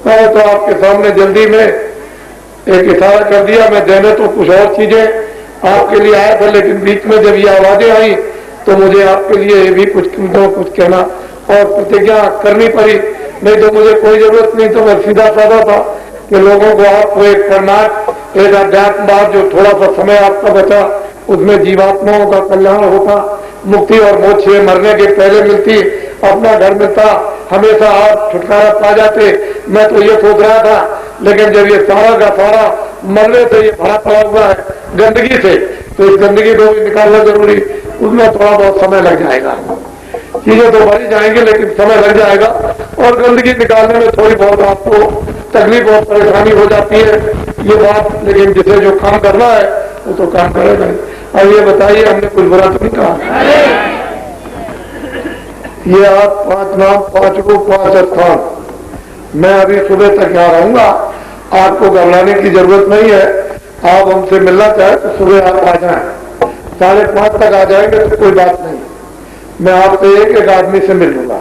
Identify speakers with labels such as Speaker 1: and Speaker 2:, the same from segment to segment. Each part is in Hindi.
Speaker 1: मैंने तो आपके सामने जल्दी में एक इशारा कर दिया, मैं देने तो कुछ और चीजें आपके लिए आया था, लेकिन बीच में जब ये आवाजें आई तो मुझे आपके लिए भी कुछ कहना और प्रतिज्ञा करनी पड़ी। नहीं तो मुझे कोई जरूरत नहीं, तो मैं सीधा साधा था कि लोगों को आपको एक कर्नाट एक अध्यात्मवाद जो थोड़ा सा समय आपका बचा उसमें जीवात्माओं का कल्याण होता, मुक्ति और मोक्ष मरने के पहले मिलती, अपना घर मिलता, हमेशा आप छुटकारा पा जाते। मैं तो ये सोच रहा था, लेकिन जब ये सारा का सारा मरने से ये भरा पड़ा हुआ है गंदगी से, तो इस गंदगी को भी निकालना जरूरी, उसमें थोड़ा बहुत समय लग जाएगा। चीजें तो बढ़ी जाएंगी लेकिन समय लग जाएगा, और गंदगी निकालने में थोड़ी बहुत आपको तकलीफ और परेशानी हो जाती है ये बात, लेकिन जिसे जो काम करना है वो तो काम करेगा। अब ये बताइए, हमने कुछ बुरा तो नहीं कहा। ये आप 5 नाम 5 रूप 5 स्थान, मैं अभी सुबह तक यहाँ रहूंगा, आपको घबराने की जरूरत नहीं है। आप हमसे मिलना चाहे तो सुबह आप आ जाए, 5:30 तक आ जाएंगे तो कोई बात नहीं, मैं आपसे एक आदमी से मिल लूंगा।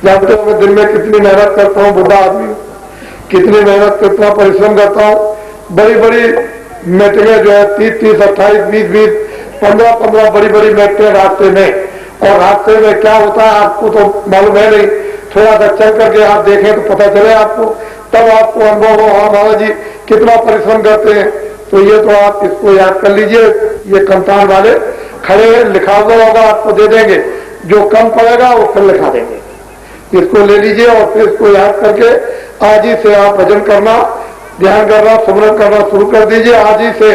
Speaker 1: जानते हो मैं दिन में कितनी मेहनत करता हूँ, बुढ़ा आदमी कितनी मेहनत करता हूँ, परिश्रम करता हूँ। बड़ी बड़ी मीटिंगें जो है 30-30, 28, 20-20, 15-15 बड़ी बड़ी मीटिंगें रास्ते में, और रास्ते में क्या होता है आपको तो मालूम है नहीं, थोड़ा सा चल करके आप देखें तो पता चले आपको, तब आपको अनुभव हो हाँ बाबा जी कितना परिश्रम करते हैं। तो ये तो आप इसको याद कर लीजिए, ये कंतान वाले खड़े लिखा हुआ होगा आपको दे देंगे, जो कम पड़ेगा वो फिर लिखा देंगे, इसको ले लीजिए और फिर इसको याद करके आज ही से आप भजन करना, ध्यान करना, सुमरन करना शुरू कर दीजिए। आज ही से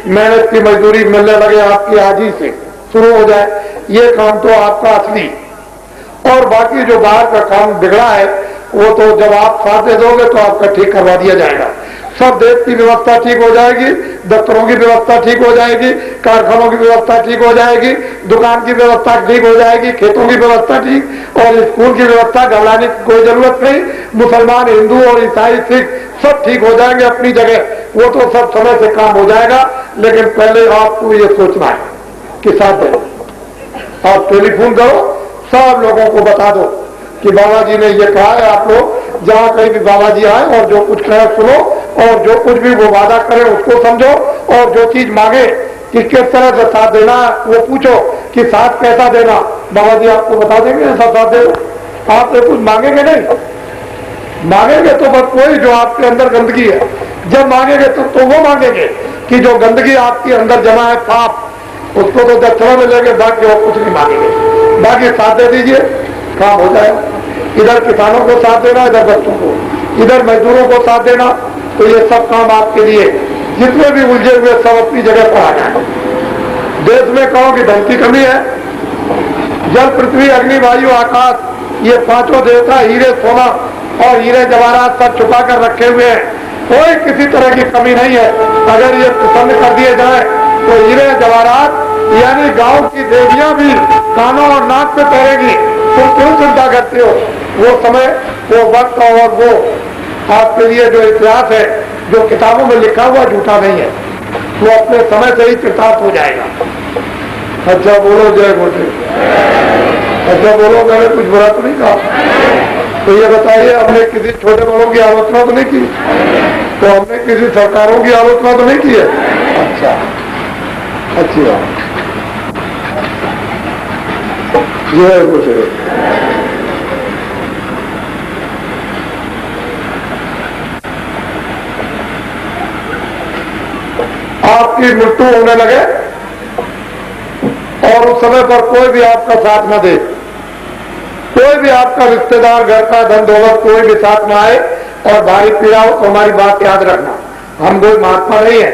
Speaker 1: मेहनत की मजदूरी मिलने लगे आपकी, आज ही से शुरू हो जाए ये काम तो आपका असली। और बाकी जो बाहर का काम बिगड़ा है वो तो जब आप साथ दे दोगे तो आपका ठीक करवा दिया जाएगा। सब देश की व्यवस्था ठीक हो जाएगी, दफ्तरों की व्यवस्था ठीक हो जाएगी, कारखानों की व्यवस्था ठीक हो जाएगी, दुकान की व्यवस्था ठीक हो जाएगी, खेतों की व्यवस्था ठीक, और स्कूल की व्यवस्था घबराने की कोई जरूरत नहीं। मुसलमान, हिंदू और ईसाई, सिख सब ठीक हो जाएंगे अपनी जगह, वो तो सब समय से काम हो जाएगा। लेकिन पहले आपको ये सोचना है कि साथ दो, आप टेलीफोन करो, सब लोगों को बता दो कि बाबा जी ने ये कहा है। आप लोग जहां कहीं भी बाबा जी आए और जो कुछ कहे सुनो, और जो कुछ भी वो वादा करे उसको समझो, और जो चीज मांगे कि किस तरह से साथ देना वो पूछो कि साथ कैसा देना, बाबा जी आपको बता देंगे ऐसा साथ दे दो। आप कुछ मांगेंगे नहीं, मांगेंगे तो बस वही जो आपके अंदर गंदगी है, जब मांगेंगे तो वो मांगेंगे कि जो गंदगी आपके अंदर जमा है पाप, उसको तो दक्षिणा में लेके बाकी और कुछ नहीं मांगेंगे। बाकी साथ दे दीजिए, काम हो जाएगा। इधर किसानों को साथ देना, इधर बच्चों को, इधर मजदूरों को साथ देना, तो ये सब काम आपके लिए जितने भी उलझे हुए सब अपनी जगह पर आ जाए। देश में कहो कि धन की कमी है, जल पृथ्वी अग्नि वायु आकाश ये 5 देवता हीरे सोना और हीरे जवाहरात सब छुपा कर रखे हुए हैं, कोई किसी तरह की कमी नहीं है। अगर ये प्रसन्न कर दिए जाए तो हीरे जवाहरात यानी गांव की देवियां भी कानों और नाक पे पहरेगी। तुम क्यों चिंता करते हो? वो समय, वो वक्त और वो आपके लिए जो इतिहास है, जो किताबों में लिखा हुआ झूठा नहीं है, वो अपने समय से ही कृतार्थ हो जाएगा। अच्छा बोलो जय गुरुदेव। अच्छा बोलो, मैंने कुछ बुरा तो नहीं कहा। तो ये बताइए, हमने किसी छोटे बड़ों की आलोचना तो नहीं की, तो हमने किसी सरकारों की आलोचना तो नहीं की है। अच्छा, अच्छी बात, जय गुरुदेव। आपकी मृत्यु होने लगे और उस समय पर कोई भी आपका साथ न दे, कोई भी आपका रिश्तेदार, घर का धन दौलत कोई भी साथ में आए और भारी पीड़ा हो, तो हमारी बात याद रखना, हम कोई महात्मा नहीं है,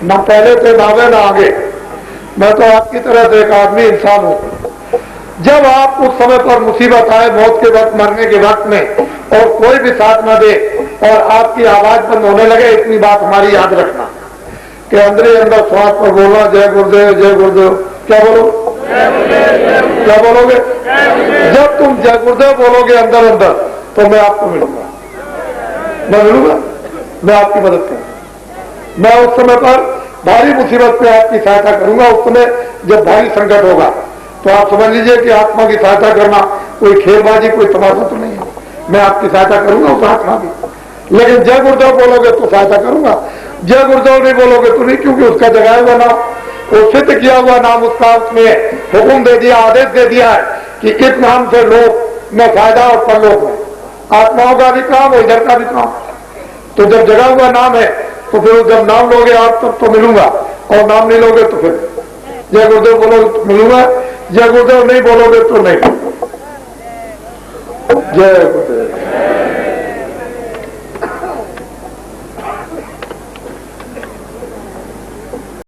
Speaker 1: न पहले थे ना आगे न आगे। मैं तो आपकी तरह से एक आदमी इंसान हूं। जब आप उस समय पर मुसीबत आए, मौत के वक्त, मरने के वक्त में, और कोई भी साथ न दे और आपकी आवाज बंद होने लगे, इतनी बात हमारी याद रखना कि अंदर ही अंदर श्वास पर बोलना, जय गुरुदेव जय गुरुदेव। क्या बोलो? क्या बोलोगे? जब तुम जय गुरुदेव बोलोगे अंदर अंदर, तो मैं आपको मिलूंगा, मैं मिलूंगा, मैं आपकी मदद करूंगा। मैं उस समय पर भारी मुसीबत पे आपकी सहायता करूंगा। उस समय जब भारी संकट होगा तो आप समझ लीजिए कि आत्मा की सहायता करना कोई खेलबाजी, कोई तमाशा तो नहीं है। मैं आपकी सहायता करूंगा उस आत्मा की, लेकिन जय गुरुदेव बोलोगे तो सहायता करूंगा, जय गुरुदेव नहीं बोलोगे तो नहीं, क्योंकि उसका जगाया हुआ नाम, वो सिद्ध किया हुआ नाम, उसका उसने हुक्म दे दिया, आदेश दे दिया है कि इस नाम से लोक में फायदा और परलोक में, आत्माओं का भी काम और इधर का भी काम। तो जब जगा हुआ नाम है तो फिर जब नाम लोगे आप तब तो मिलूंगा, और नाम नहीं लोगे तो फिर जय गुरुदेव बोलोगे तो मिलूंगा, जय गुरुदेव नहीं बोलोगे तो नहीं। जय गुरुदेव।